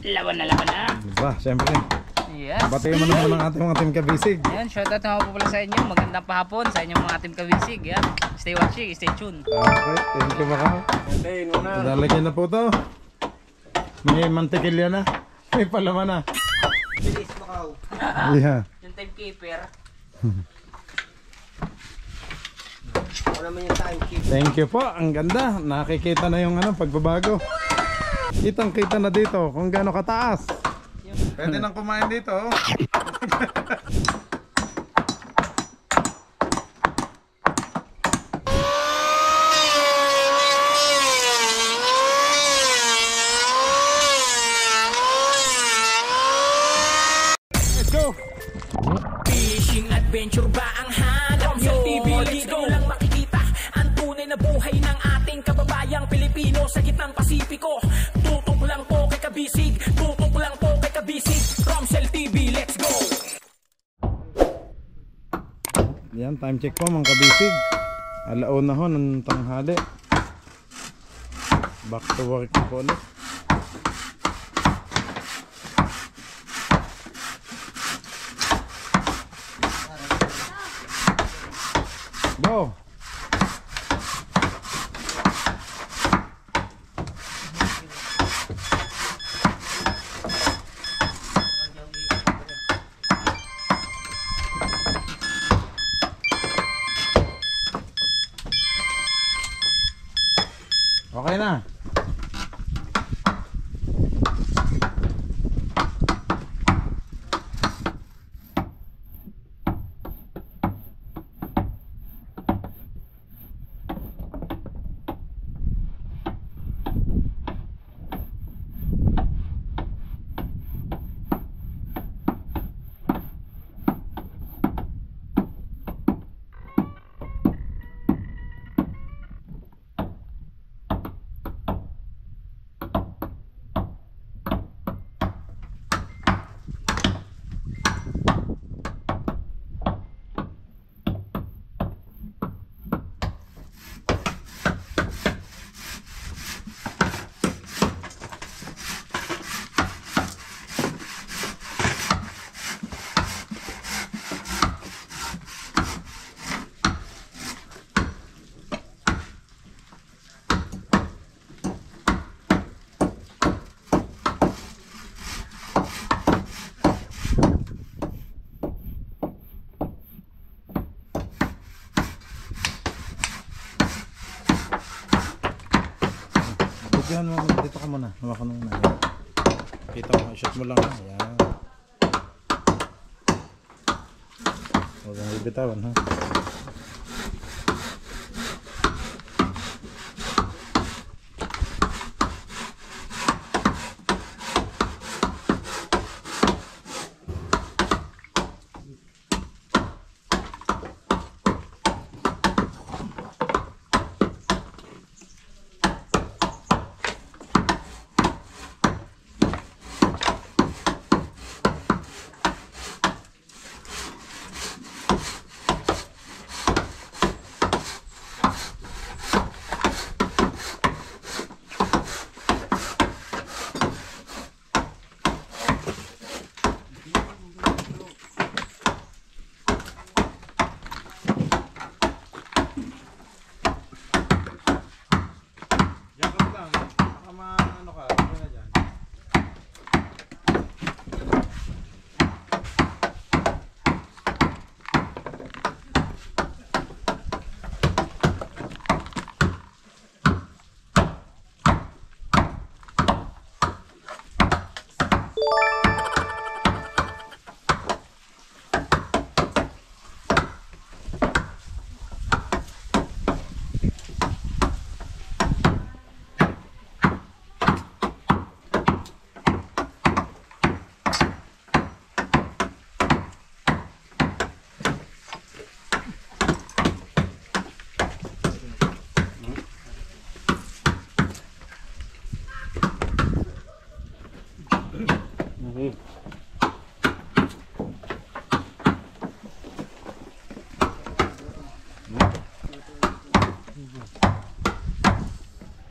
Laban na, laban na. Diba, syempre. Yes. Batiin mo naman ang ating mga team kabisig. Ayan, shoutout na po pala sa inyo. Magandang pahapon sa inyong mga team kabisig. Yan. Stay watching, stay tuned. Okay, thank you Macau. Hintayin mo na. Lalagyan na po to. May mantikilya na. May palaman na. Bilis Macau. Yeah. Yung timekeeper. Ako naman yung timekeeper. Thank you po. Ang ganda. Nakikita na yung pagbabago. Kitang kita na dito kung gaano kataas. Pwede nang kumain dito. Let's go! Fishing adventure ba ang hanap nyo? TV, let's go! Lang makikita ang tunay na buhay ng ating kababayang Pilipino sa gitnang Pasipiko. Tutok lang po kay Kabisig, tutok lang po kay Kabisig. Romsel TV, let's go! Yan, time check po mga kabisig. Alauna ho ng tanghali. Back to work po ulit. Go! Okay na. Diyan mo, dito ka muna. Hawakan mo muna. Yan. Kita mo, i-shot mo lang. Ayan. Huwag kang bibitawan ha.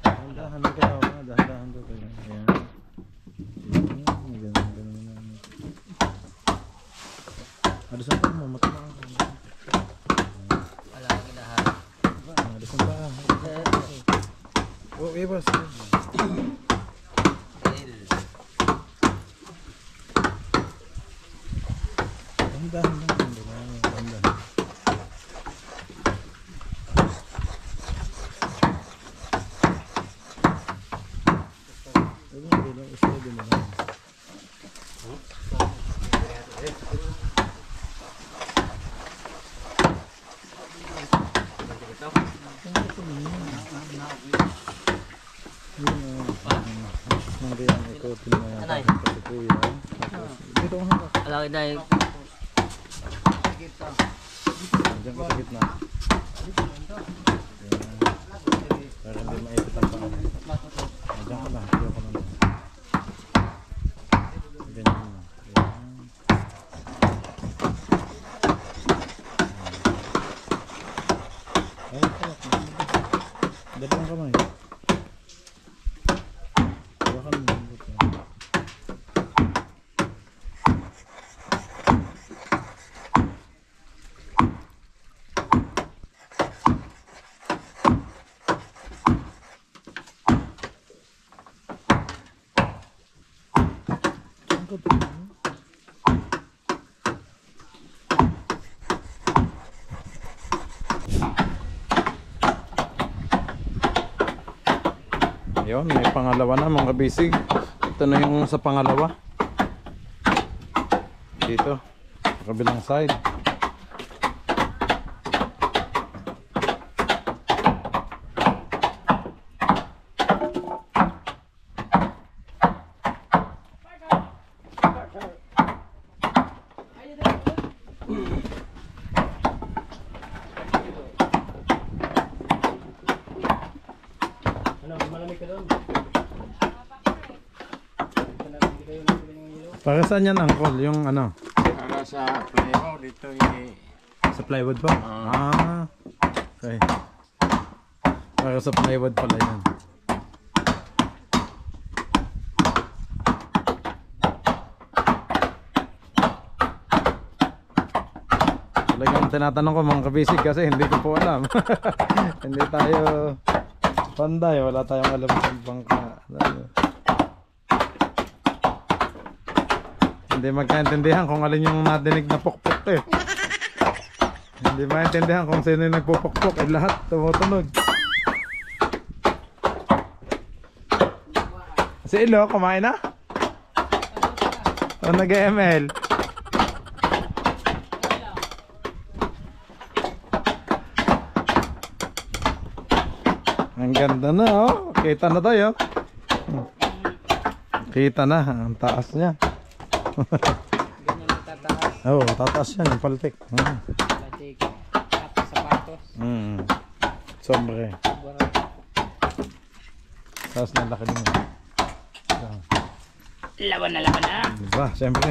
Dahan-dahan ka daw, dahan-dahan ka. Ayan. Alisan pa mo, matama ka. Wala kang ilahan. Alisan pa. Oh, ibas. Dahan. Dito ang hanggang. Wala kang ilahan. Diyan ka sa gitna. Para hindi maipit ang paa. Diyan ka lang. Diyan ka lang. Ganyan mo. Ay, kalak. Dalawang kamay. Hawakan mo. Yun, may pangalawa na mga kabisig. Ito na yung sa pangalawa. Dito, sa kabilang side. Para saan yan, Uncle? Yung ano? Para sa plywood, dito Sa plywood po? Okay. Para sa plywood pala yan. Talagang tinatanong ko mga kabisig kasi hindi ko po alam. Hindi tayo panday, wala tayong alam sa bangka. Hindi magkaintindihan kung alin yung nadinig na pukpuk eh. Hindi maintindihan kung sino yung nagpupukpuk eh, lahat tumutunog. Si Ilo, kumain na? O nag-ML? Ang ganda na oh. Kita na tayo. Kita na, ang taas niya. Ganyan ang tataas. Oo, tataas yan, yung paltik. Plastic. Tapos sapatos. Sombre. Barang. Taas na laki din. Laban na. Diba, siyempre.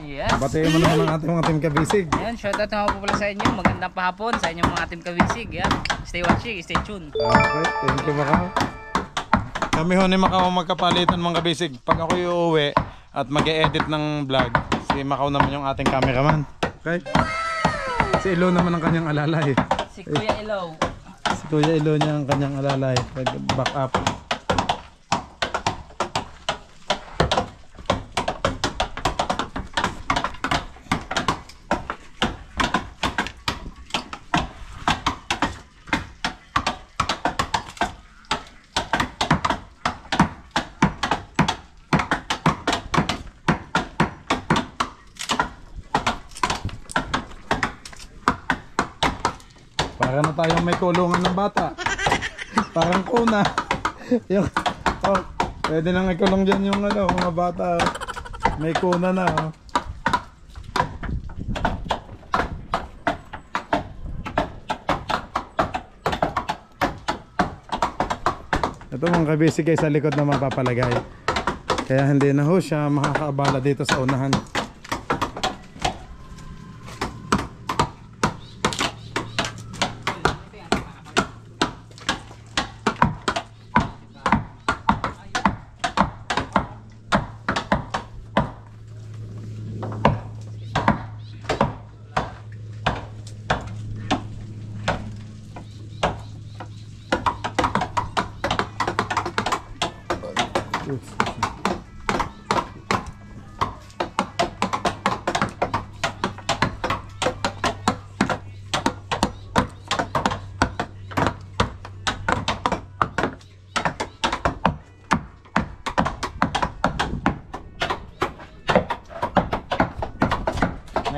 Yes. Batiin mo naman ang ating mga team kabisig. Ayan, shoutout nga po pala sa inyo. Magandang pahapon sa inyong mga team kawisig. Yan. Stay watching, stay tuned. Okay, thank you Macau. Kami ho ni Macau magkapalitan mga kabisig. Pag ako uuwi at mag-e-edit ng vlog, si Macau naman yung ating cameraman. Okay? Si Ilo naman ang kanyang alalay. Si Kuya Ilaw. Si Kuya Ilo niya ang kanyang alalay. Back up. Para na tayong may kulungan ng bata. Parang kuna. Yung, oh, pwede nang ikulong dyan yung ano, mga bata. May kuna na. Oh. Ito mga kabisig ay sa likod na mapapalagay. Kaya hindi na ho siya makakaabala dito sa unahan.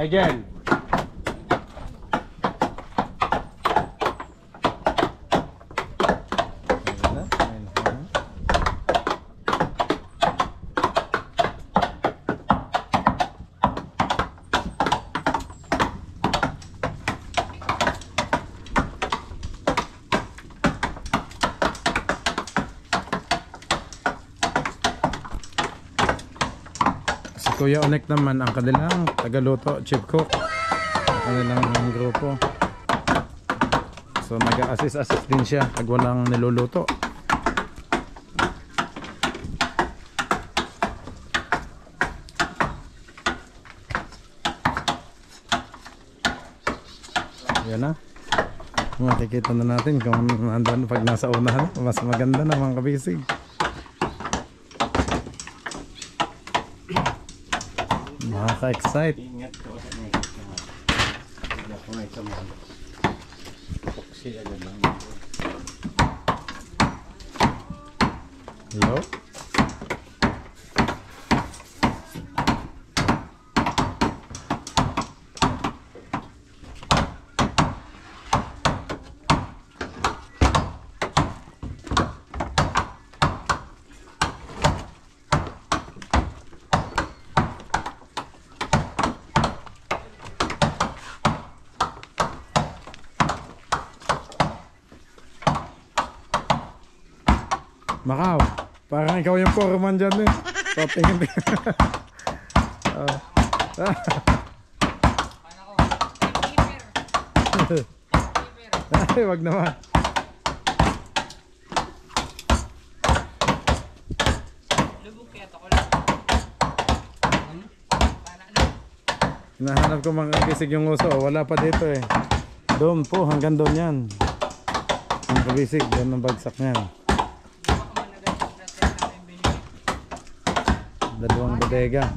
Nigel. Si Kuya Onek naman ang kanilang tagaluto, chief cook, ang kanilang grupo. So nag-assist din siya pag walang niluluto. Yan na. Makikita na natin kung nandun pag nasa unahan. Mas maganda na mga kabisig. Nakaka-excite. Ingat ko sa mga. Hindi ako may samal. Puksi agad lang. Hello? Macau, parang ikaw yung foreman dyan eh. So, tingin. Ay, wag naman. Hinahanap ko mga kabisig yung uso. Wala pa dito eh. Doon po, hanggang doon yan. Mga kabisig, doon ang bagsak niyan. Dalawang bodega.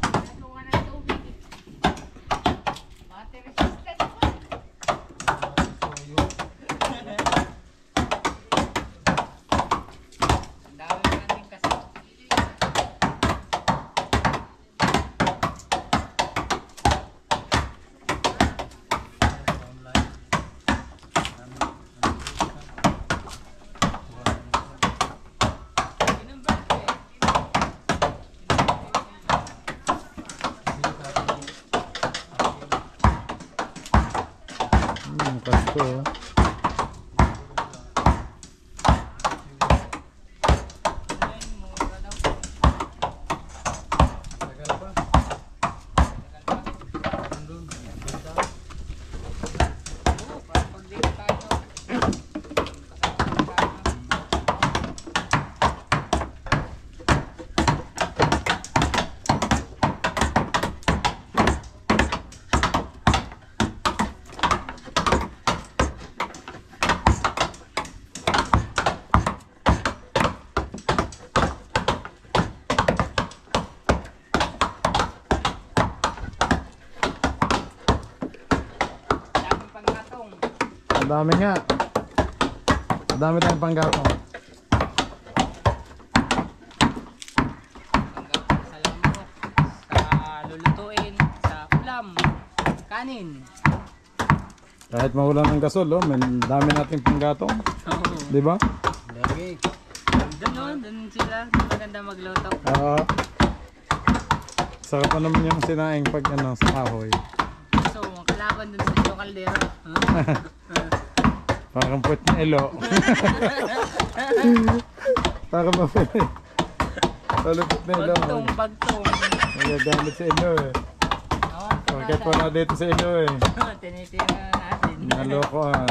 Pasko. Ang dami nga. Ang dami tayong panggatong. Sa lamok, sa lulutuin, sa ulam, kanin. Kahit mawalan ng gasol, oh, may dami nating panggatong. Di ba? Lagi. Doon sila. Maganda magluto. Oo. Sarap pa naman yung sinaing pag ano, sa kahoy. So, ang kalaban dun sa isang kaldero. Parang puwet na ilo. Parang mapuwet. Parang puwet na ilo. Bagtong. Nagagamit sa ilo eh. Bakit wala dito sa ilo eh. Tinitira natin. Naloko ha.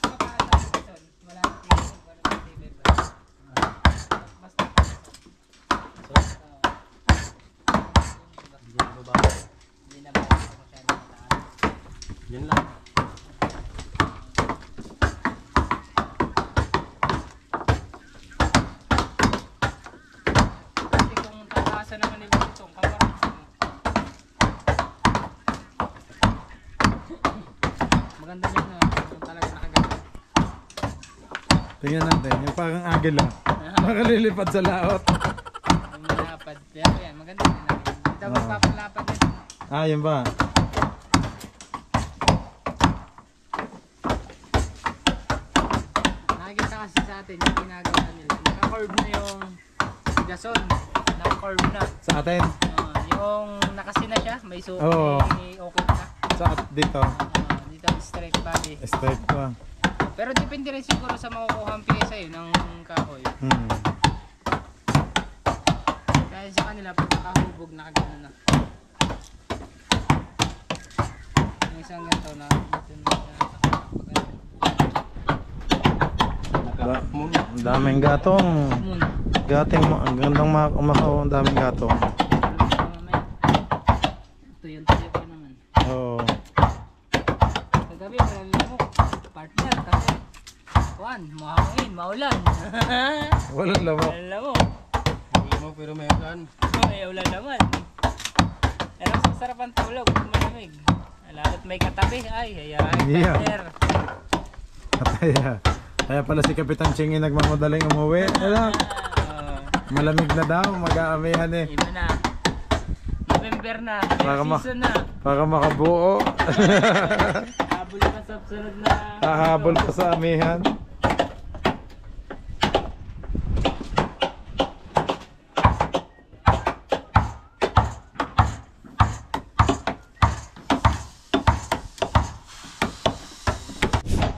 mas mataas na Jason. Wala na TV, wala na TV ba? Basta Hindi na babae. hindi na ba masyado mataas. Yan lang. Kasi kung tataasan naman nila itong kamarang maganda yun na kung talaga nakaganda. Tingnan natin, yung parang agila. Nakalilipad sa laot. Yung malapad. Yan, maganda din namin. Hindi daw magpapalapad yan. Ah, yun ba? Nakikita kasi sa atin yung ginagawa nila. Naka-curve na yung gason. Naka-curve na. Sa atin? Yung nakasina siya, may Oo. may okay na. Dito? Dito straight body. Straight pa. Pero depende rin siguro sa makukuha ang pyesa yun ng kahoy. Dahil sa kanila, pag nakahubog, nakagano na. Yung isang ganito na dito na Muna. Ang daming gatong. muna. Gating, ang gandang makaw, ang daming gatong. Mamaya. Ito yung tayo pa naman. Oo. Kagabi, marami mo. Partner, kasi kuhan, mahangin, maulan. Walang lawak. Alam mo, Hindi mo pero may ulan. may ulan naman. Pero mas masarap ang tulog, malamig. Lalo't may katabi, ay, hayahay, Yeah. partner. Kaya pala si Kapitan Chingy nagmamadaling umuwi. Ano? Malamig na daw, mag-aamihan eh. Iba na. November na, Para may season na. Para makabuo. Habol ka sa sunod na. Hahabol pa sa amihan.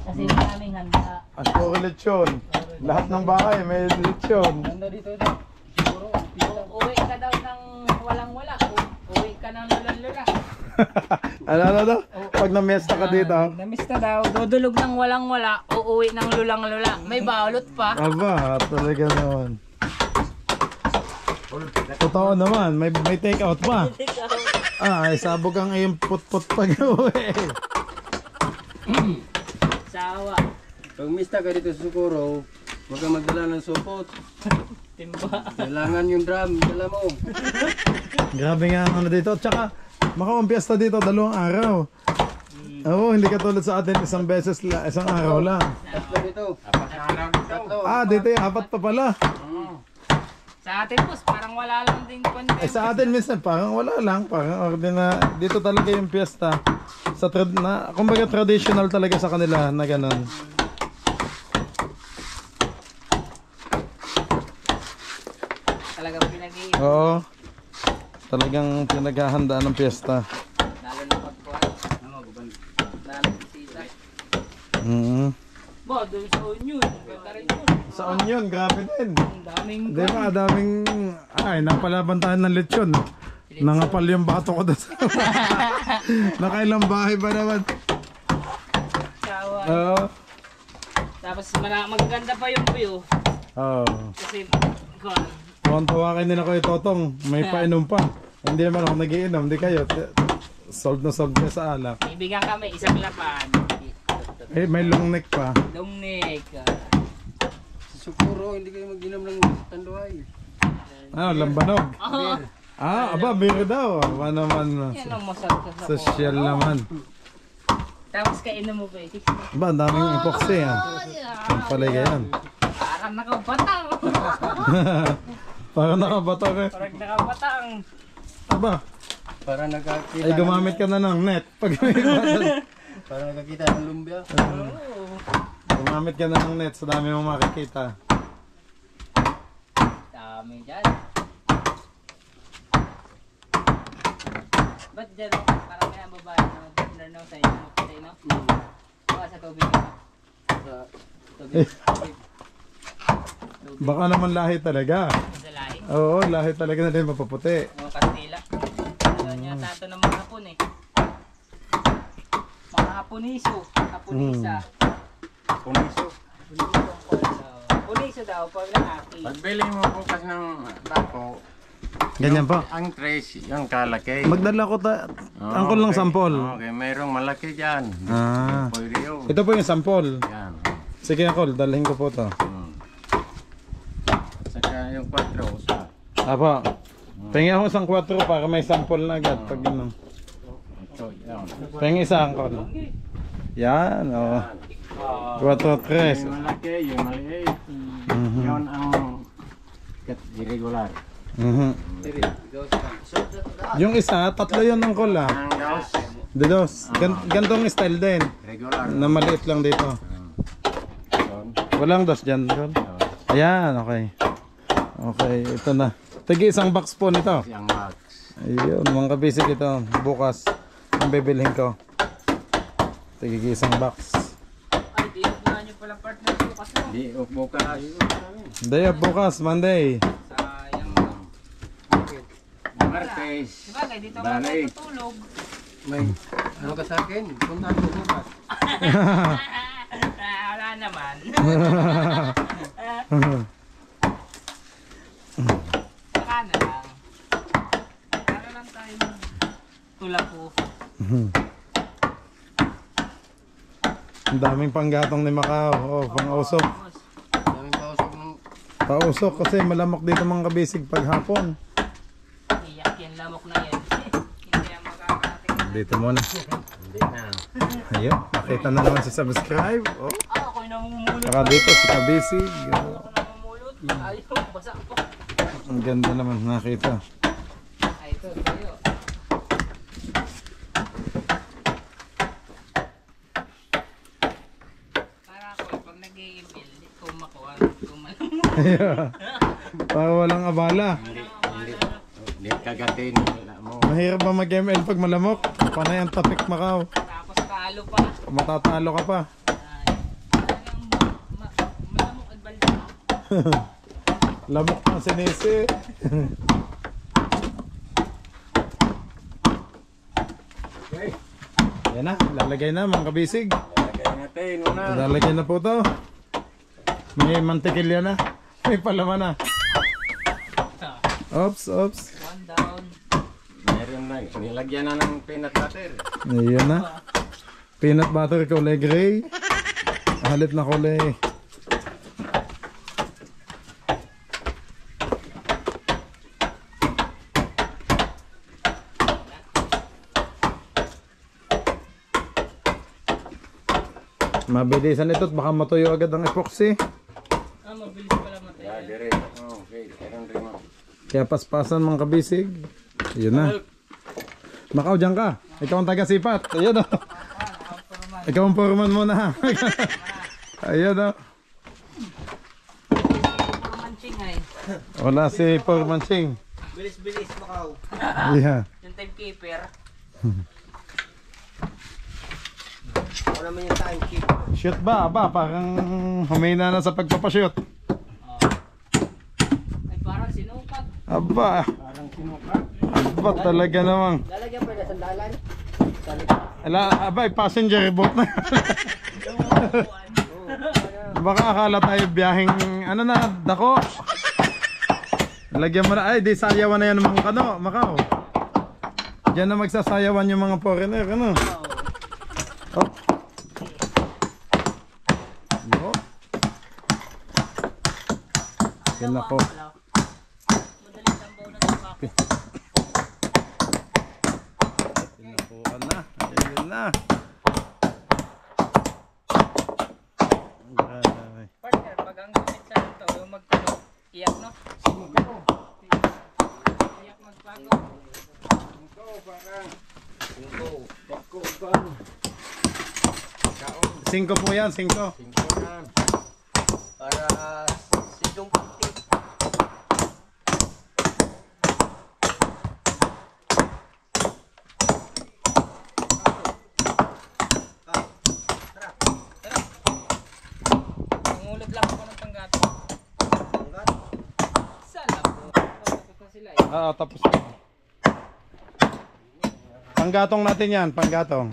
Kasi maraming handa. Ang puro lechon. Lahat ng bahay may lechon. Handa dito na. Siguro, uwi ka daw ng walang-wala. Uwi ka ng lulan-lula. Ano? Pag na-miesta ka dito. Namista daw, dudulog ng walang-wala, uuwi ng lulang-lula. May balot pa. Aba, talaga naman. Totoo naman, may take out pa. Ay, sabog ang iyong put-put pag uwi. Sawa. Pag mista ka dito sa Socorro, huwag kang magdala ng supot. Timba. Kailangan yung drum, dala mo. Grabe nga ang ano dito. Tsaka, makawampiesta dito 2 araw. Oo, hindi katulad sa atin isang beses, isang araw lang. Tatlo dito. Tatlo. Ah, dito yung 4 pa pala. Sa atin boss, parang wala lang din content. Eh sa atin minsan parang wala lang, parang dito talaga yung piyesta. Sa kumbaga traditional talaga sa kanila na ganun. Talagang pinag-iip. Oo. Talagang pinaghahandaan ng piyesta. Lalo na pagkuhan. Lalo bisita. Ba, doon sa Union. Ganda rin yun. Sa Onion, grabe din. Ang daming Di ba, daming, napalaban tayo ng lechon. Nangapal yung bato ko doon. Nakailang bahay ba naman? sawa. Oo. Tapos magaganda pa yung view. Oo. Kasi, kuhan. Tawakin din ako yung Totong. May painom pa. Hindi naman ako nagiinom. Hindi kayo. Solve na solve niya sa alak. Ibigan kami, isang lapan. Eh, may long neck pa. Longnek. Sa Socorro, hindi kayo mag-inom ng tanduay. Ano, lambanog. Oh, Aba, beer daw. Aba naman. yan ang masarap sa Social naman. Tapos kainom mo ba eh? Ba, ang daming epoxy ha. Ang palay yan. Parang nakabatang. Parang nakabato eh. Parang nakabatang. Aba, Para nakakita. ay gumamit ka na ng net. Pag may Para nakakita ng lumbia. gumamit ka na ng net sa dami mong makikita. Dami dyan. Ba't dyan? Parang may ang babae na mag-partner na sa inyo. Sa inyo? Baka sa tubig ka. Sa Tubig. Tubig. Baka naman lahi talaga. Sa lahi. Oo, lahi talaga na din mapaputi. Mga Kastila. Ano niya tato ng mga hapon eh. Mga haponiso. Haponisa. Puniso. Puliso daw, pag lalaki. Pagbili mo bukas ng bako, Ganyan po. ang trace, yung kalaki. Magdala ko angkol lang sampol. Okay, mayroong malaki dyan. Ah. Pwede yun. Ito po yung sampol. Yan. Sige angkol, dalhin ko po to. Saka yung 4, usa. Apo. Pengi ako isang 4 para may sample na agad pag gano'n. Ito, yan. Pengi isa angkol. Yan, oh. 4-3. Yung malaki, yung maliit. Mhm. Yun ang irregular. Mhm. Yung isa, 3 yun angkol ah. Ang daos, Dedos. Gantong style din. regular. Na maliit lang dito. Yun. Walang dos dyan, angkol. Ayan, okay. Okay, ito na. Tagi isang box po nito. Yung box. Ayun, mga kabisig ito. Bukas, ang bibilhin ko. Tagi isang box. Ay, di na nyo pala partner bukas mo. Di, bukas. Day of bukas, Monday. Sayang. Martes. Sabagay, dito ako Balik. matutulog. May, ano ka sa akin? Punta ko bukas. Wala naman. Saka na lang. Para lang tayo tulak po. Ang daming panggatong ni Macau. Oh, pang-usok. Daming pausok ng Pausok kasi malamok dito mga kabisig paghapon. Iyak yan lamok na yan. Hindi yan makakarating. Dito muna. hindi na. Ayun, nakita na naman sa subscribe. Oh. Ako'y namumulot. Saka dito si kabisig. Oh, Ako namumulot. Ayaw, basa po. ang ganda naman nakita. Ay, ito, tayo. Para ako, pag nag-i-email, kung makuha, kung malamok. Ayun. Para walang abala. Hindi kagatin. Wala mo. Mahirap ba mag-ML pag malamok? Panay ang tapik Macau. Tapos talo pa. Matatalo ka pa. Ay, talagang malamok at balda. Lamok na sinisi. Okay. Yan na, lalagay na mga kabisig. Lagay natin muna. Lalagay na po to. May mantikilya na. May palaman na. Oops, oops. One down. Meron na. Nilagyan na ng peanut butter. Ayan na. Peanut butter kulay gray. Halit na kulay. Mabilisan ito at baka matuyo agad ang epoxy. Ah, mabilis pala matay. Yeah, dire. Okay. Meron rin mo. Kaya paspasan mga kabisig. Yun na. Macau, dyan ka. Ikaw ang taga-sipat. Ayun o. Ikaw ang foreman muna. Ayun o. Mansing ay. Wala si foreman Ching. Bilis-bilis Macau. Yeah. Yung timekeeper. Ako naman yung timekeep. Shoot ba? Aba, parang humina na sa pagpapashoot. Ay, parang sinukat. Aba. Parang sinukat. Aba talaga namang. Lalagyan pa na sandalan. Aba, passenger boat na. Baka akala tayo biyaheng ano na, dako. Lagyan mo na, ay di sayawan na yan ng mga kano, Macau. Diyan na magsasayawan yung mga foreigner, ano? Oh. Yo. Yan ako. Madaling tambaw na sa bako. Pinakuan na. Ayun na. Grabe. Partner, pag ang gamit sa ito, yung magtanong, iyak no? Iyak magbago. Singko po yan, 5. Para sidong puti. Pangulot lang ako ng panggato. Sana po. Tapos na sila eh. Ah, tapos na. Panggatong natin yan, panggatong.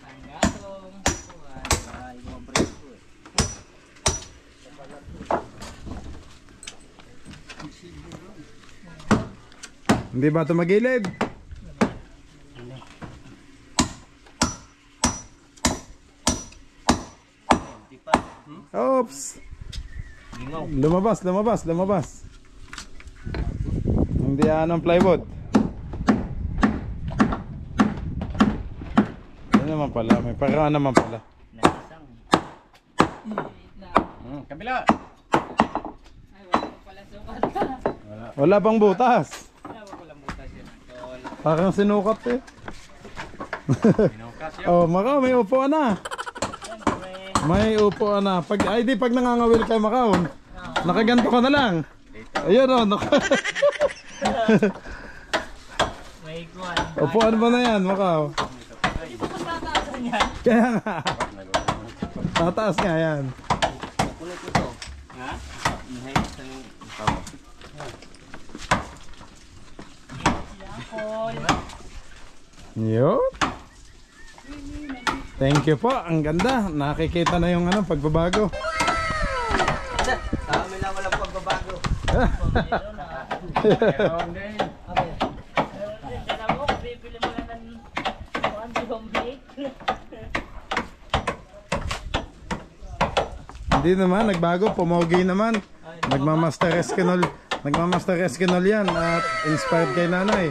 Panggatong. Ay, mga brace ko eh. Hindi ba ito magilid? Oops! Lumabas. Hindi ang plywood. Yan naman pala, may paraan naman pala. Nasang. Kabila. Ay, wala pa pala sukat. Wala pang butas. Wala pa palang butas yun. Parang sinukat eh. Pinukas yun. Oh, Macau, may upuan na. Siyempre, May upuan na. Pag, ay di, pag nangangawil kay Macau, nakaganto ka na lang. Ayun oh, may kuhan. upuan ba na yan, Macau? Hindi pa mas tataasan yan. Kaya nga. Tataas nga yan. Kulit ito. Ha? Yakol. Yun. Thank you po. Ang ganda. Nakikita na yung pagbabago. Kami lang walang pagbabago. Meron na. Meron din. Sana mo, bibili mo na ng homemade. Hindi naman, nagbago. Pumogi naman. Nagmamaster Eskinol. Nagmamaster Eskinol yan. At inspired kay nanay.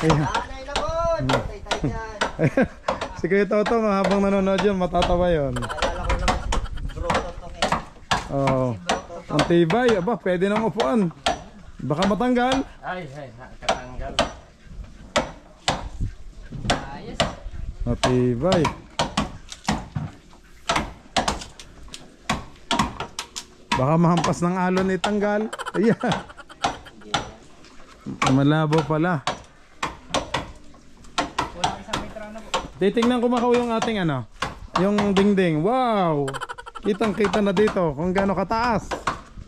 Ayan. Nanay na po! Tay-tay yan. Si Kuya Toto, habang nanonood yun, matatawa yun. Alala ko naman si Bro Toto eh. Oh. Ang tibay. Aba, pwede nang upuan. Baka matanggal. Ay, katanggal. Ayos. Matibay. Baka mahampas ng alon itanggal. Ayan. Malabo pala. Walang isang metra na po. Titingnan ko Macau yung ating yung dingding. Wow! Kitang kita na dito kung gaano kataas.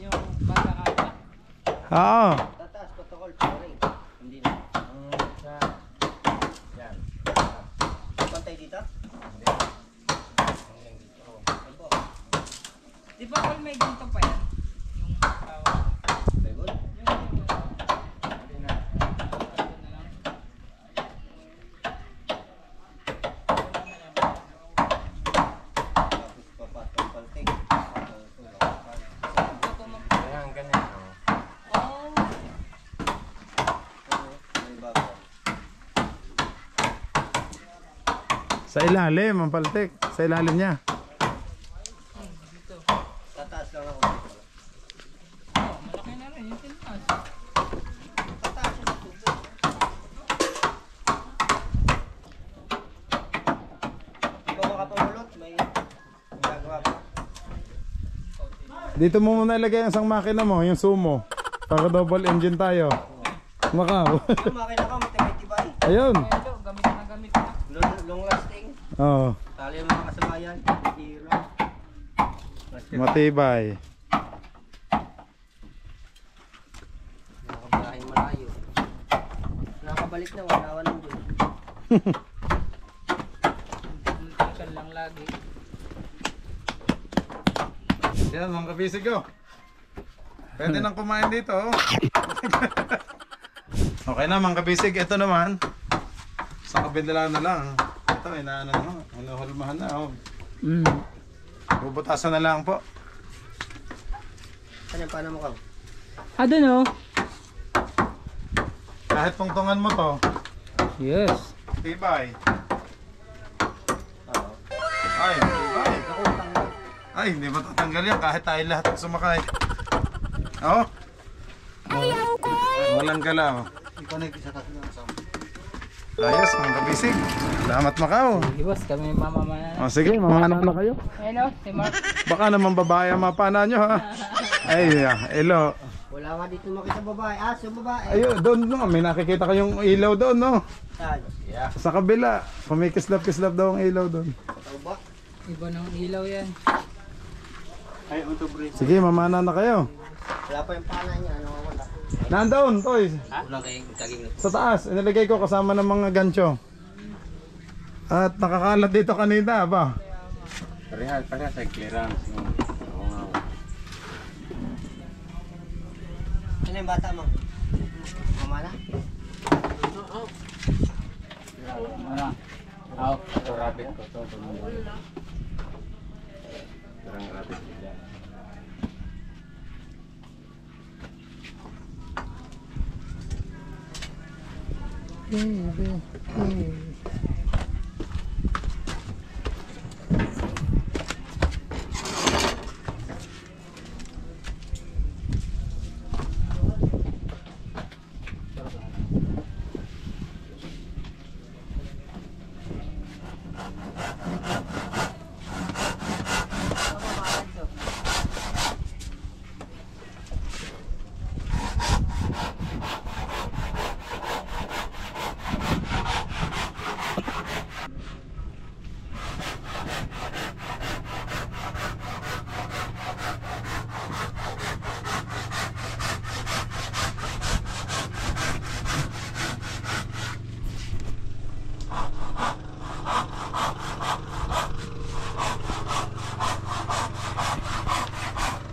Yung bata ata. Oo. Tataas, protocol, sorry. Hindi na. Yan. Pantay dito? Di ba all may ganito pa yan? Yung Plywood? Tapos papatong palting. Ayan, ganyan. Oh. May bago. Sa ilalim, ang paltik. Sa ilalim niya. Tataas lang ako. Oh, malaki na rin yung tintas. Tataas siya sa tubo. Di ba makapamulot? May gagawa pa. Dito mo muna ilagay ang isang makina mo, yung sumo. Para double engine tayo. Macau. Yung makina ko, matibay-tibay. Ayun. Ito, gamit na gamit na. Long lasting. Oh, Tali yung mga kasabayan. Hero. matibay. Nakabahay malayo. Nakabalik na, wala nang dun. Multiple lang lagi. Yan mga kabisig ko. Pwede nang kumain dito. Okay na mga kabisig. Ito naman. Sa kabila na lang. Ito, hulmahan na. Oh. Bubutasan na lang po. Ano yung paano mo ka? Doon oh. Kahit tungtungan mo to, Yes. tibay. Oo. Ay, tibay. Naku, tanggal. Ay, hindi matatanggal yan kahit tayo lahat sumakay. Oh. Walang galaw. I-connect sa tatlo ng sound. Ayos mga kabisig. Salamat Macau. Sige boss, kami mamamana. O sige, mamana na kayo. Ayun oh, si Mark. Baka naman babae ang mapana nyo ha. Ay, elo. Wala nga dito makita babae. Ah, so babae. Ayun, doon no, may nakikita kayong ilaw doon no. Saan? Yeah. Sa kabila, kumikislap-kislap daw ang ilaw doon. Tao ba? Iba ng ilaw yan. Ay, auto break. Sige, mamana na kayo. Wala pa yung pana niya. Ano wala? Nandoon, toy. Wala kayong taging. Sa taas, inilagay ko kasama ng mga gancho. At nakakalat dito kanina ba? Parehas sa clearance. Ano yung bata mo? Mama na? Ano? Ako. Ito rabbit ko to. Parang rabbit nila.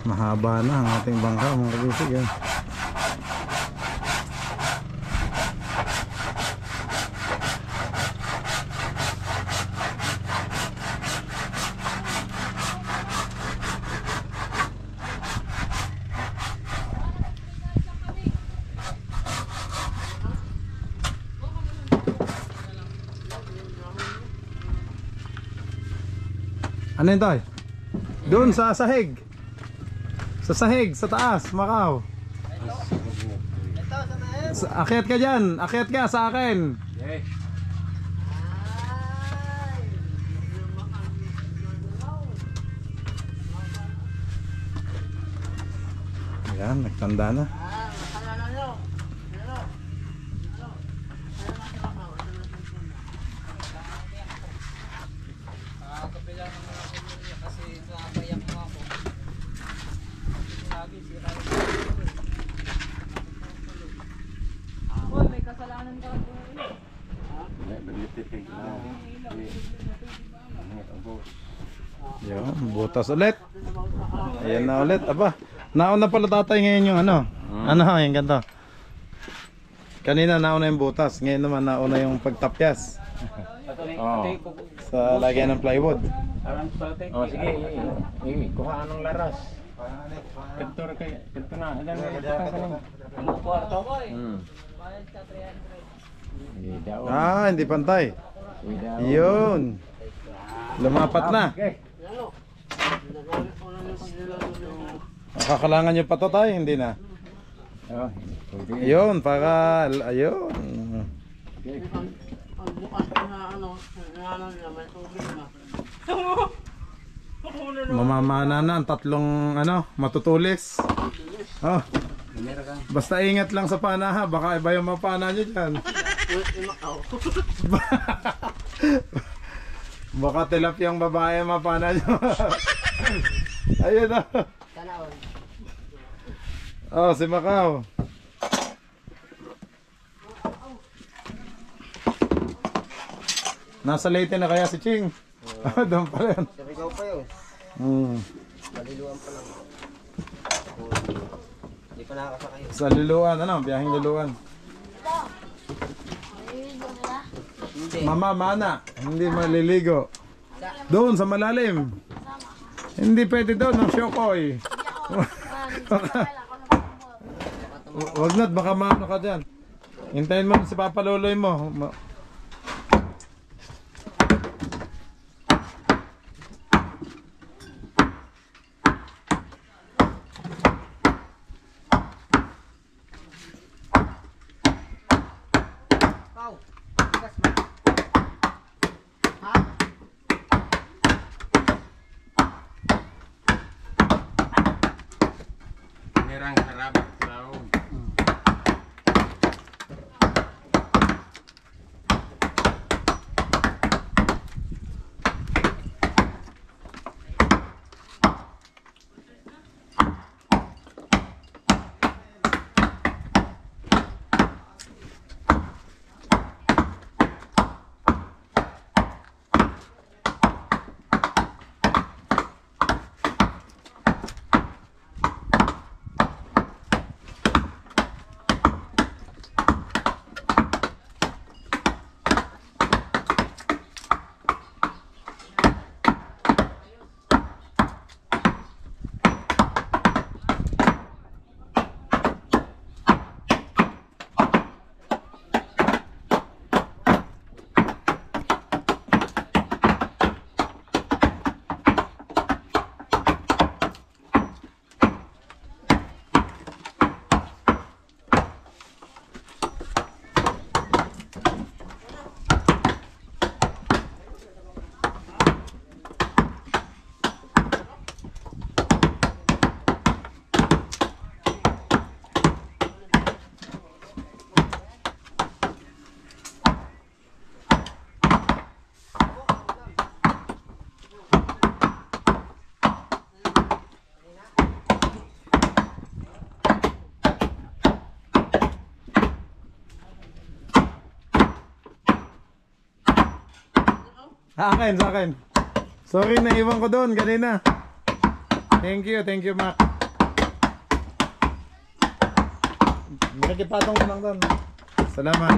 Mahaba na ang ating bangka mga kabisig. Ano yun tayo? Doon sa sahig. Sa sahig, sa taas, Macau. Akyat ka dyan, akyat ka sa akin. Ayan, nagtanda na. Yan, butas ulit. Ayan na ulit. Aba, nauna pala tatay ngayon yung ano. Ano, yung ganito. Kanina nauna yung butas, ngayon naman nauna yung pagtapyas. Sa lagyan ng plywood. Oh, sige. Kuha anong laras. Kanto na. Ang kwarto ko eh. Ah, hindi pantay. Yun. Lumapat na. Nakakalangan nyo pa to tayo, hindi na. Ayun, para, ayun. Mamamana na ang tatlong ano, matutulis. Oh. Basta ingat lang sa pana ha, baka iba yung mapana nyo dyan. Baka tilapia yung babae ang mapana nyo. Ayun o. Oh, si Macau. Nasa Leyte na kaya si Ching? Doon pa rin. Ikaw pa yun. Maliluan pa lang. Hindi pa nakakasakay. Sa luluan, ano? Biyaheng luluan. Mama, mana. Hindi maliligo. Doon sa malalim. Hindi pwede doon, ng Shokoy. Wag na't, baka maano ka dyan. Hintayin mo si Papa Loloy mo. Nirang harap. Sa akin. Sorry, naiwan ko doon kanina. Thank you, Mac. Nakikipatong ko lang doon. Salamat.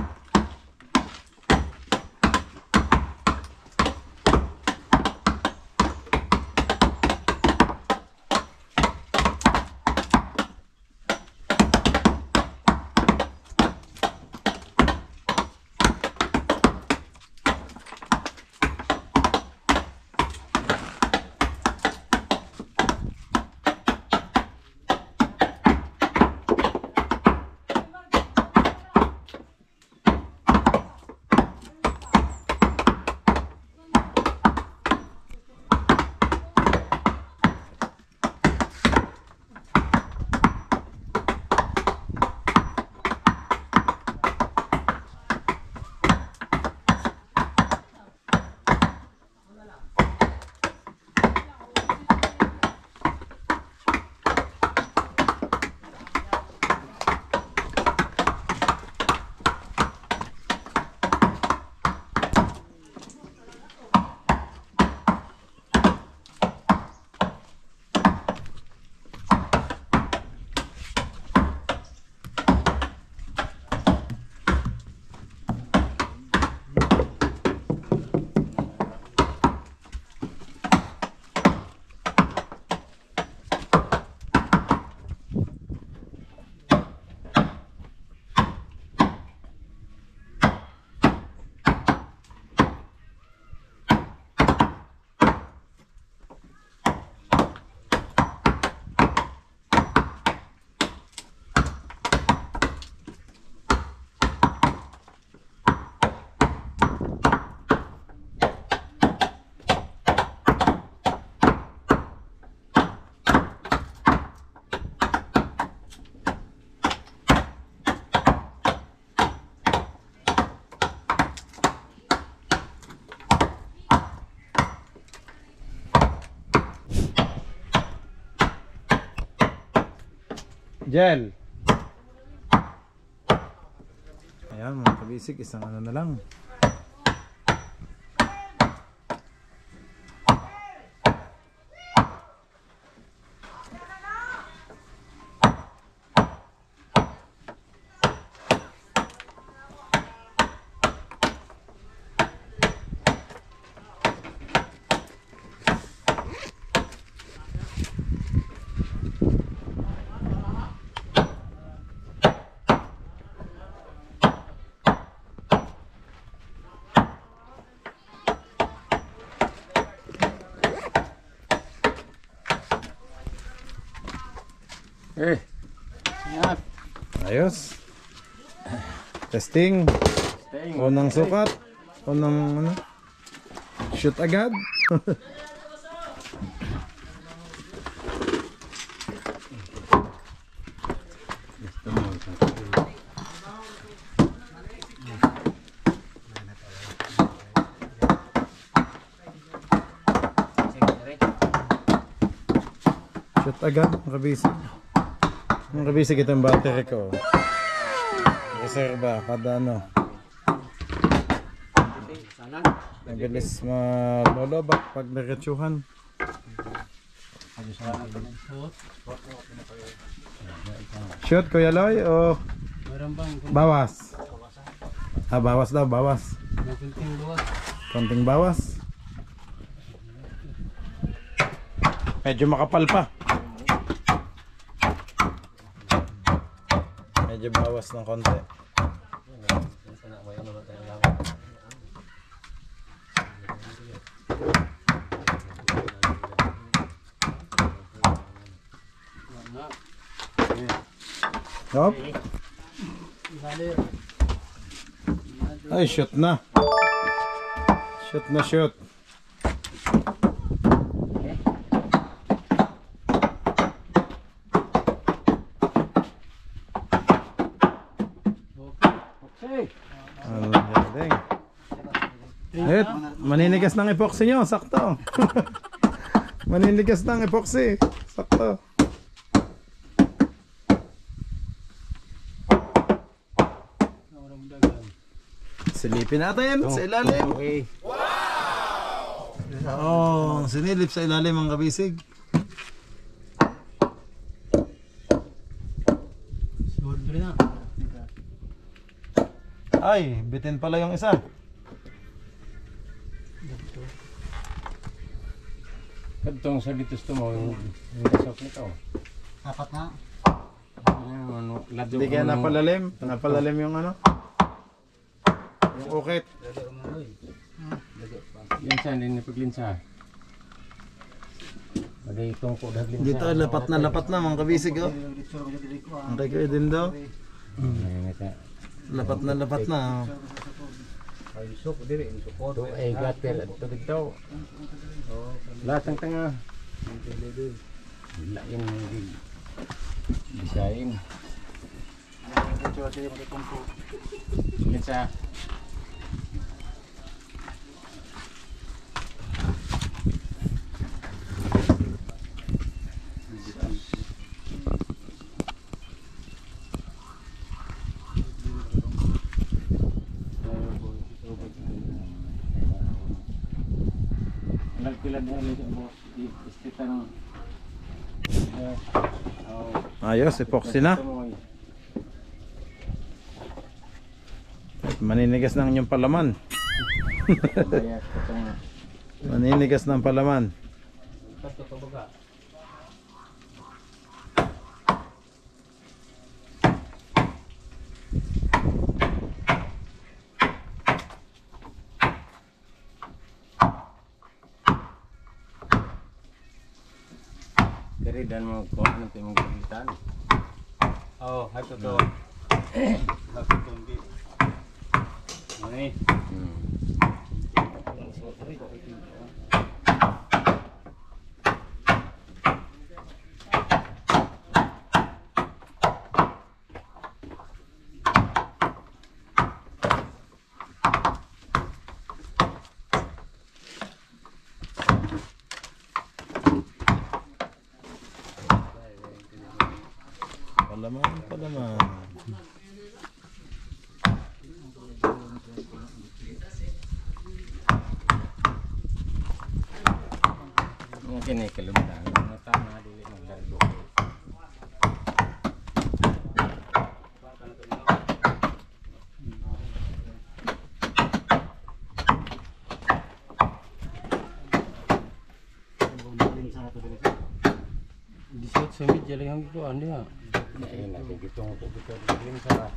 Jel. Ayan mga kabisig, isang ano na lang. Ayos. Testing. Unang sukat. Unang ano? Shoot agad. Shoot agad, makabisig. Makabisig itong battery ko. Reserva, kada ano. Mabilis malolobak pag naretsuhan. Shoot, Kuya Loy, o bawas? Ah, bawas daw, bawas. Konting bawas. Medyo makapal pa. Medyo bawas ng konti. Hop. Ay, shoot na. Shoot na, shoot. Eh, maninigas ng epoxy nyo, sakto. Maninigas ng epoxy, sakto. Silipin natin sa ilalim. Okay. Oh, sinilip sa ilalim ang kabisig. Ay, bitin pala yung isa. Kadtong sa bitus to mo, yung gasok nito. Dapat na. Hindi kaya napalalim. Napalalim yung ano. Yung ukit. Linsa, hindi paglinsa. Bagay itong ko dahil linsa. Dito lapat na mga kabisig oh. Ang kay din daw. Lapat na. Ay, isok, diri, support. Ito ay gatel at tubig daw. Lahat ng tanga. Lain yung design. Linsa. Nagpilad na ulit mo. Istita ng... Ayos, epoxy na. Maninigas ng inyong palaman. Maninigas ng palaman. Dari dan mo ko ano tayo mong gamitan. Oh, hato to. Hato to hindi. Ani. Palaman. Mungkin ay kalumdan. Tama dili maglargo. Disot sa media lang ang ito, andi ha. Ayun na, gitong ko din sa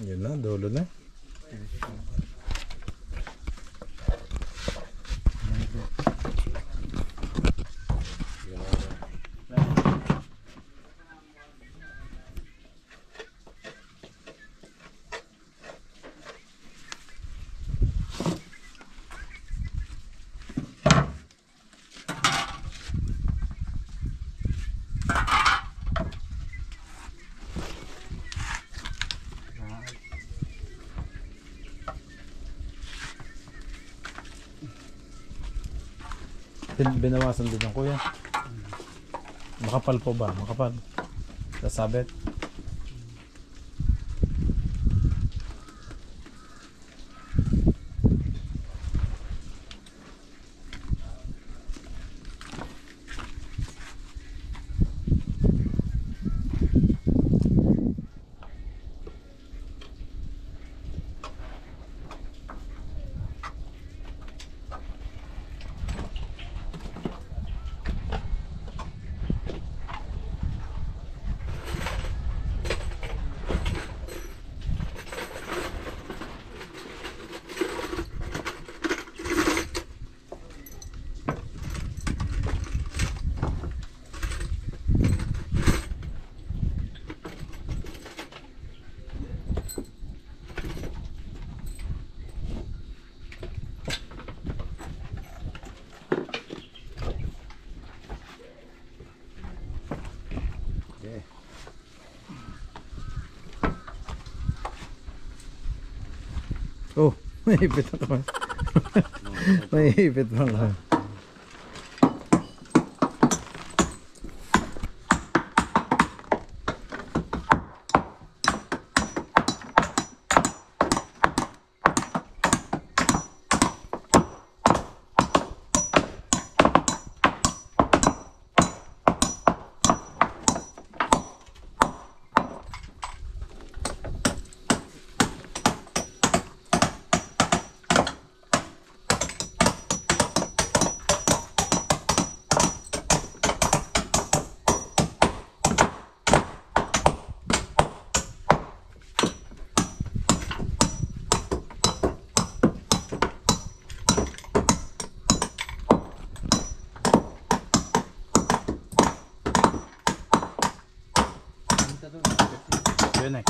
Yun na, dulo na. Binawasan din ng kuya. Makapal po ba? Makapal. Sasabit. Oh, may ipit ako. May ipit pa ako. Yun eh.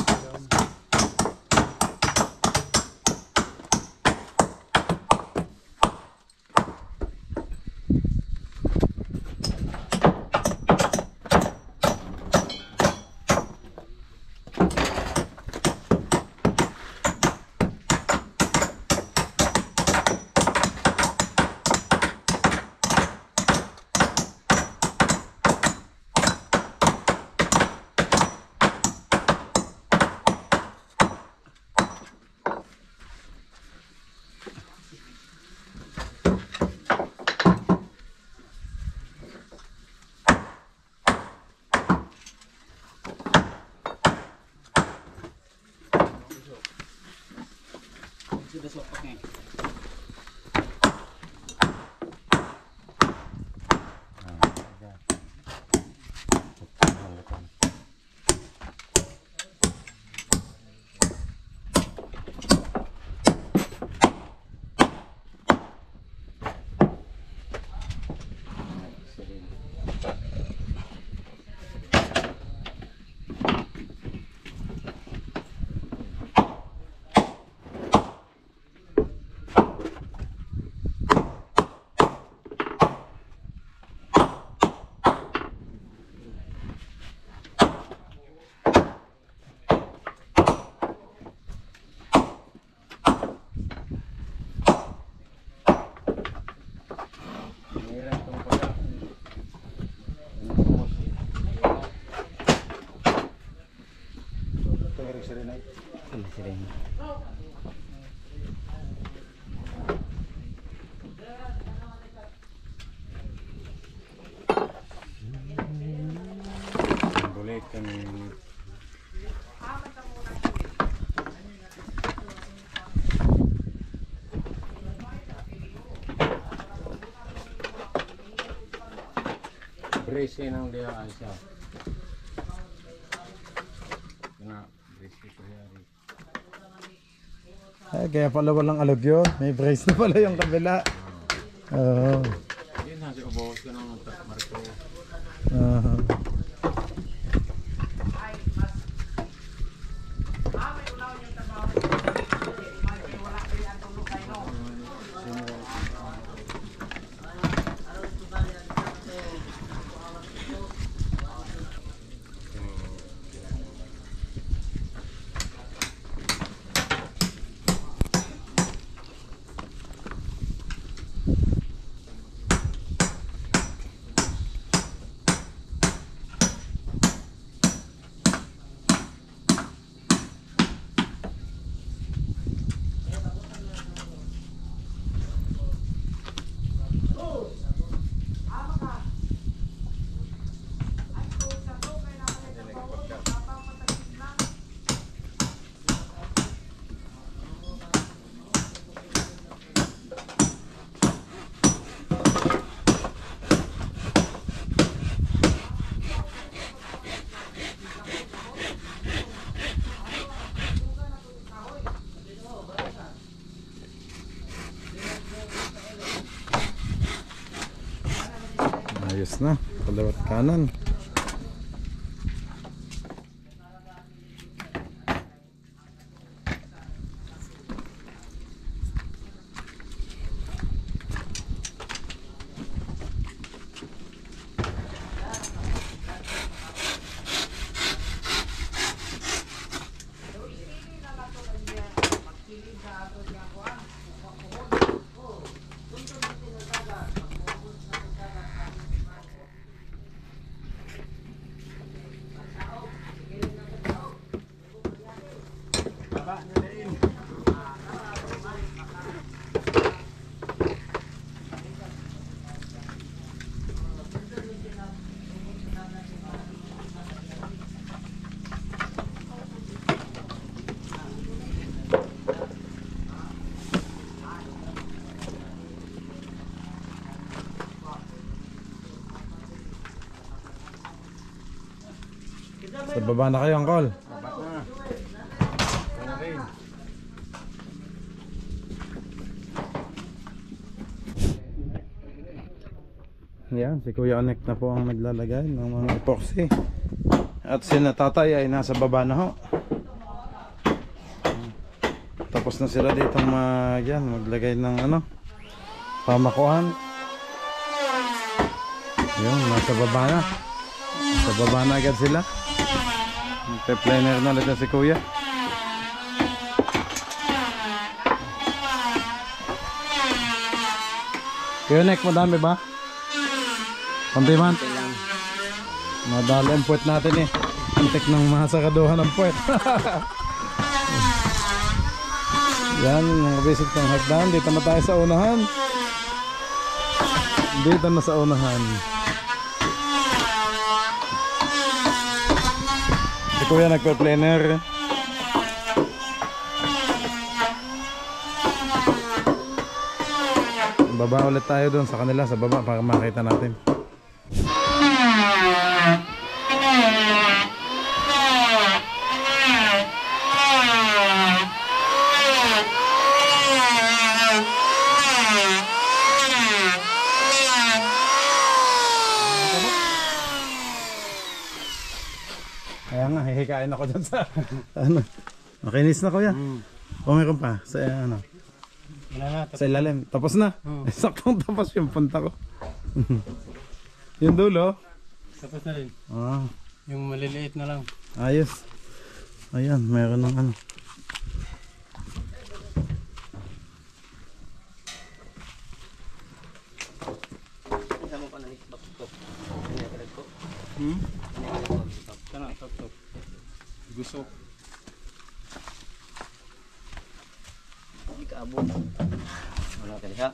Brace nang dia Aisyah. Kena brace ko yari. Ay, kaya pala walang alugyo. May brace na pala yung kabila. Oo. Yun na, ubawas ko ng marko. Ayos na, kalawat kanan. Sa baba na kayo, Angkol. Yan, si Kuya Onek na po ang naglalagay ng mga epoxy. At sina tatay ay nasa baba na ho. Tapos na sila dito maglagay ng pamakuhan. Yun, nasa baba na. Sa baba na agad sila. Magpe-planer na ulit na si Kuya. Kuya Onek, madami ba? Konti man. Madali ang puwet natin eh. Antik ng mga sakaduhan ng puwet. Yan, mga basic ng hagdan. Dito na tayo sa unahan. Dito na sa unahan. Si Kuya nagpe-planer. Baba ulit tayo doon sa kanila, sa baba, para makita natin. Kaya nga, hihikain ako dyan sa makinis na Kuya. Meron pa sa sa ilalim. Tapos na. Saktong tapos yung punta ko. Yung dulo. Tapos na rin. Ah, Yung maliliit na lang. ayos. Ayan, meron ng Kana, top. Gusok. Hindi ka abot. Wala ka diha.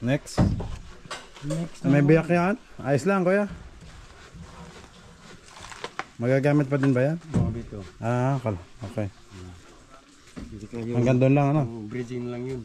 Next. May biyak yan? Ayos lang, kuya. Magagamit pa din ba yan? Mga dito. Okay. Hindi kayo. Hanggang doon lang, ano? Bridging lang yun.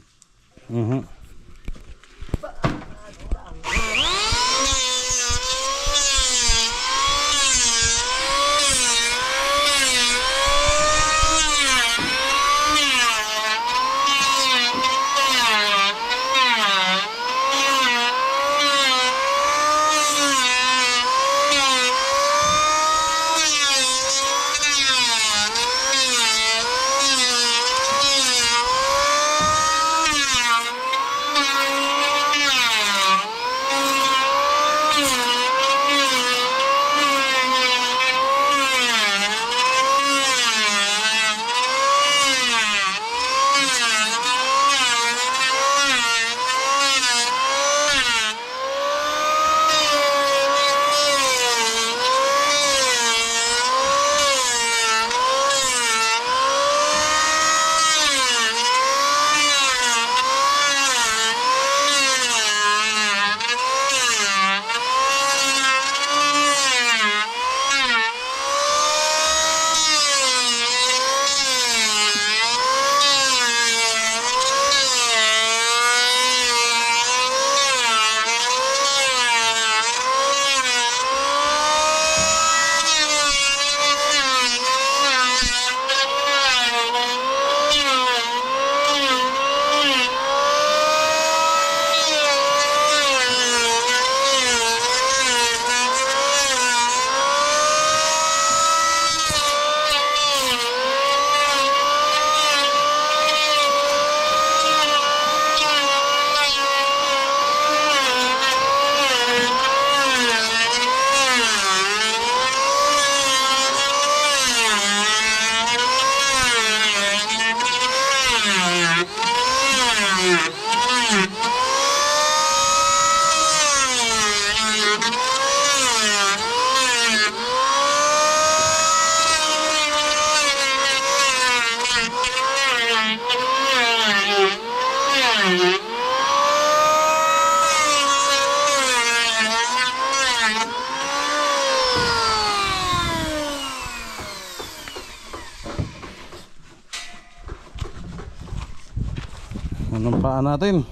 Anong paa natin?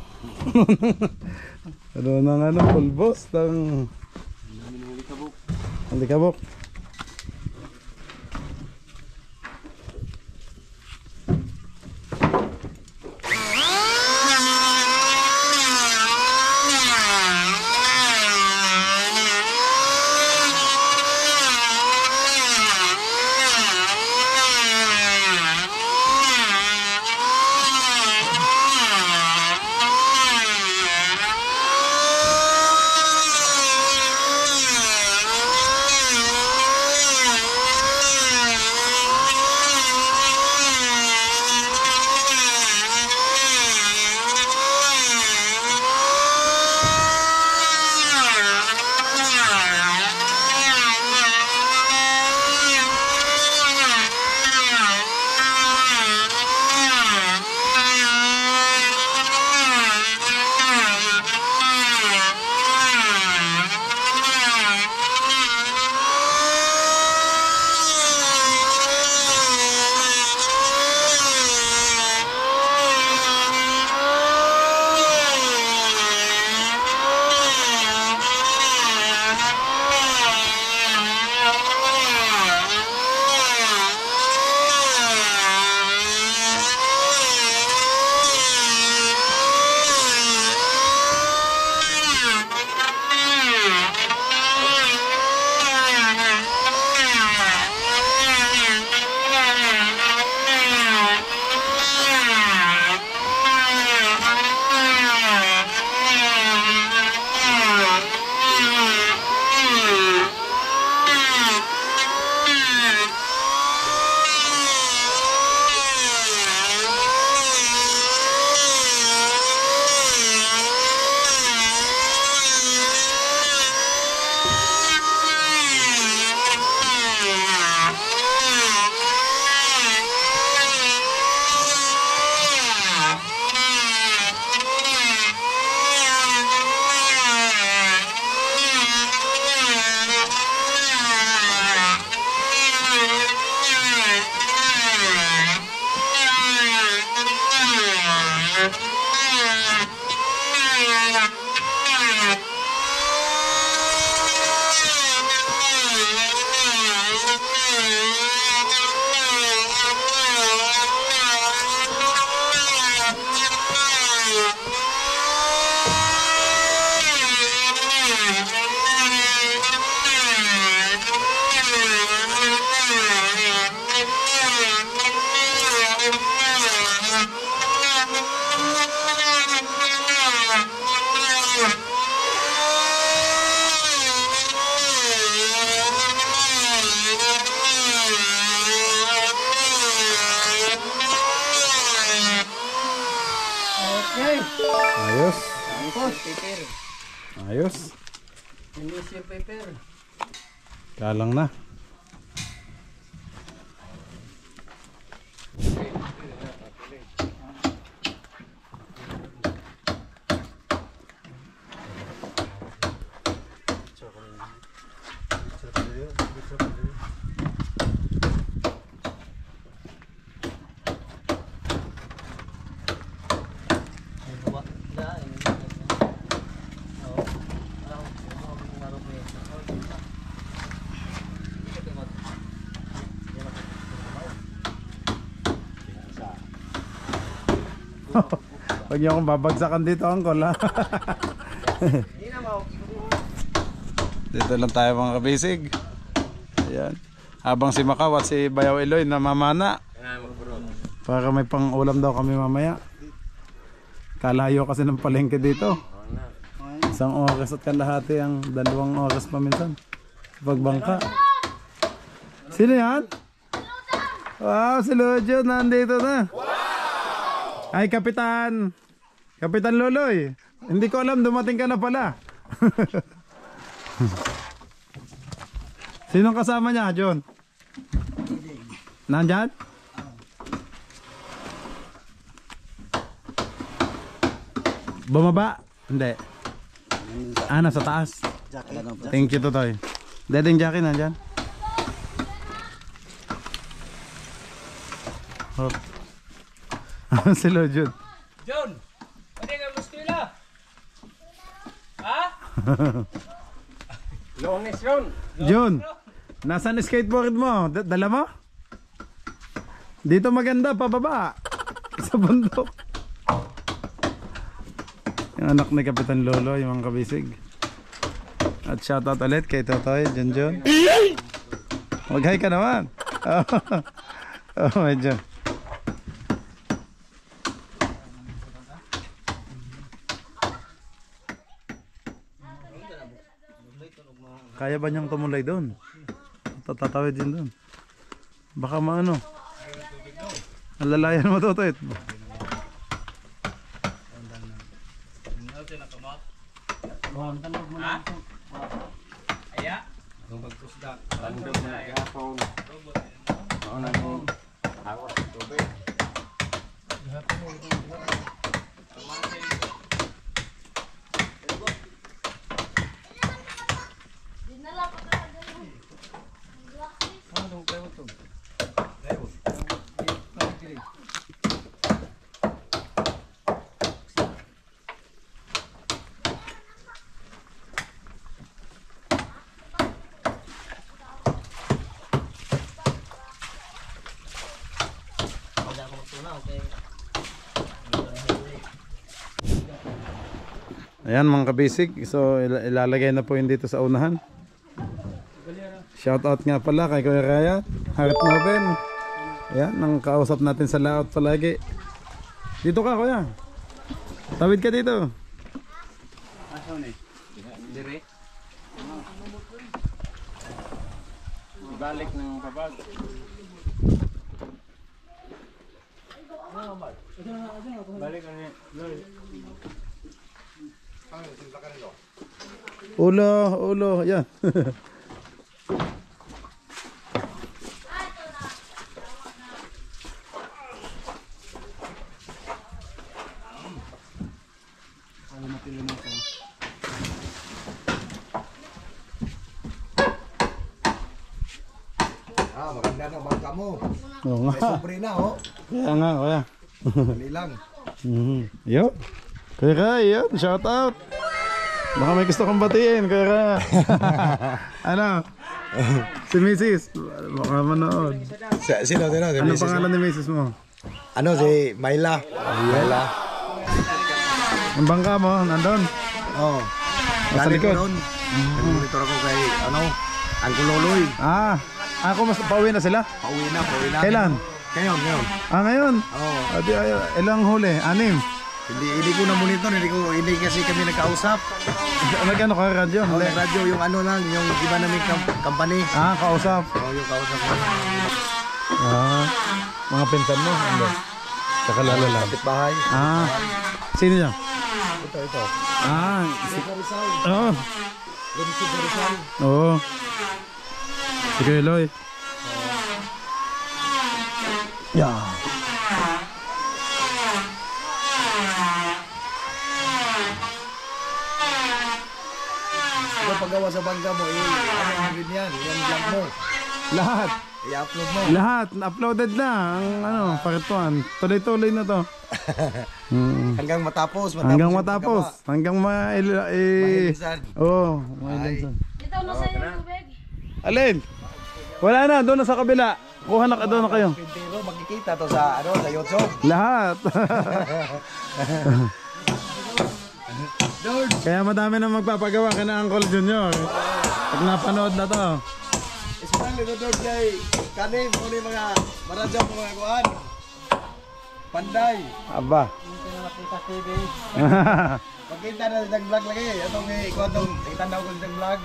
Ano nang pulbos ng Alikabok. Ayos. Paper. Ayos. Tissue paper. Kalang na. Huwag niyo akong babagsakan dito, Uncle, ha? Dito lang tayo mga kabisig. Ayan. Habang si Macau at si Bayaw Eloy namamana. Para may pang ulam daw kami mamaya. Kalayo kasi ng palengke dito. 1 oras at kalahati ang 2 oras pa minsan. Pagbangka. Sino yan? Wow, si Lojo nandito na. Ay, Kapitan. Kapitan Loloy. Hindi ko alam, dumating ka na pala. Sinong kasama niya, John? Nandyan? Bumaba? Hindi. Nasa taas. Thank you, Totoy. Dading Jackie, nandyan? Oh. Si Lojud. John! Pwede ka muskila? Ha? Lones yun. John, nasan skateboard mo? Dala mo? Dito maganda, pababa. Sa bundok. Yung anak ni Kapitan Lolo, yung mga kabisig. At shoutout ulit kay Totoy, John. Mag-hi ka naman. Oh, medyo. Kaya ba niyang tumulay doon? Tatatawid din doon. Baka maano. Alalayan mo to, Toy. Aya? Ang pagpusda. Landog na gapon. Ano na yung awas ng tubig. Ayan mga kabisig. So ilalagay na po yun dito sa unahan. Shoutout nga pala kay Kuya Raya, Heart Noven. Ayan, nang kausap natin sa layout palagi. Dito ka, Kuya. Tawid ka dito. Dire. Ibalik ng papag. Balik ka niya. Ulo, yan. Maganda ng bangka mo. Oo nga. May sobre na, oh. Kaya nga, Kuya. Dali lang. Yo. Kuya Ray, yun. Shout out. Baka may gusto kong batiin, Kuya Ray. Ano? Si Mrs. Baka manood. Sino? Ano pangalan ni Mrs. mo? Ano, si Myla. Myla. Ang bangka mo, nandun. Oh. Nasa Galing ko likod. nun. Nag-monitor ako kay, ang Kuloloy. Ako mas pauwi na sila. Pauwi na. Kailan? Ngayon. Ngayon? Oo. Adi, ilang huli? 6? Hindi ko na monitor, hindi kasi kami nagkausap. Nagkano ka radyo? Oh, radyo yung lang, yung iba namin company. Kausap. Oh, yung kausap ko. Mga pinsan mo? Hindi. Sa kalala lang. Kapit bahay. Sino niya? Ito. Ah, Rizal. oh. Ganito sa Rizal. Oo. Sige, Eloy. Yeah. Ito paggawa sa bangka mo, ano din yan, yung vlog mo. Lahat. I-upload mo. Lahat. Uploaded na. Ang ano, pakituan. Tuloy-tuloy na to. Hanggang matapos. Hanggang matapos. Hanggang Mahilisan. Oo. Ay. Ito na sa'yo yung tubig. Alin? Wala na. Doon na sa kabila. Kuha na doon na kayo. Pero makikita to sa ano sa YouTube. Lahat. Kaya madami na magpapagawa ka na Uncle Junior. Pag napanood na to. Especially Lord kay kanin mo ni mga maradyo mo mga kuan. Panday. Aba. Makita na sa vlog lagi. Atong ikaw atong itandaw ko sa vlog.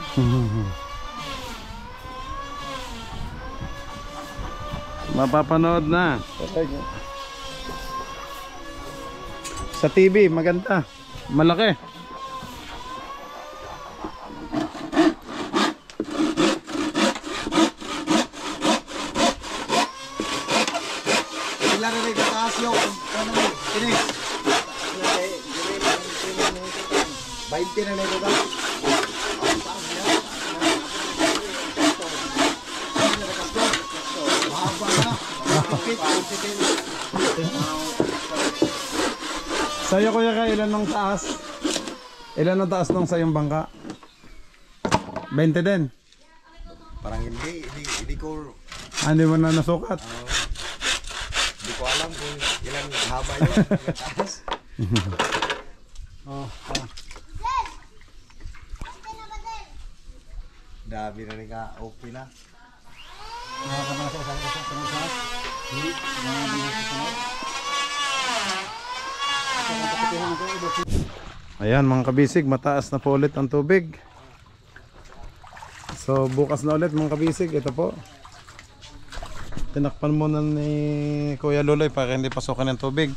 Mapapanood na. Sa TV, maganda. Malaki. Sila na rin kataas yung ano mo, kinis. 20 na nito ba? Mahaba na. Sa'yo kuya ka, ilan ng taas? Ilan ang taas ng sayong bangka? 20 din. Parang hindi ko Hindi mo na nasukat. Hindi ko alam kung ilang haba yun. Ilang taas. Dami na rin ka, okay na. Ayan mga kabisig, mataas na po ulit ang tubig. So bukas na ulit mga kabisig, ito po. Tinakpan muna ni Kuya Luloy para hindi pasukan ng tubig.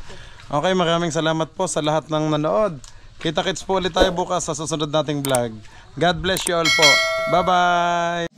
Okay, maraming salamat po sa lahat ng nanood. Kita-kits po ulit tayo bukas sa susunod nating vlog. God bless you all po. Bye-bye!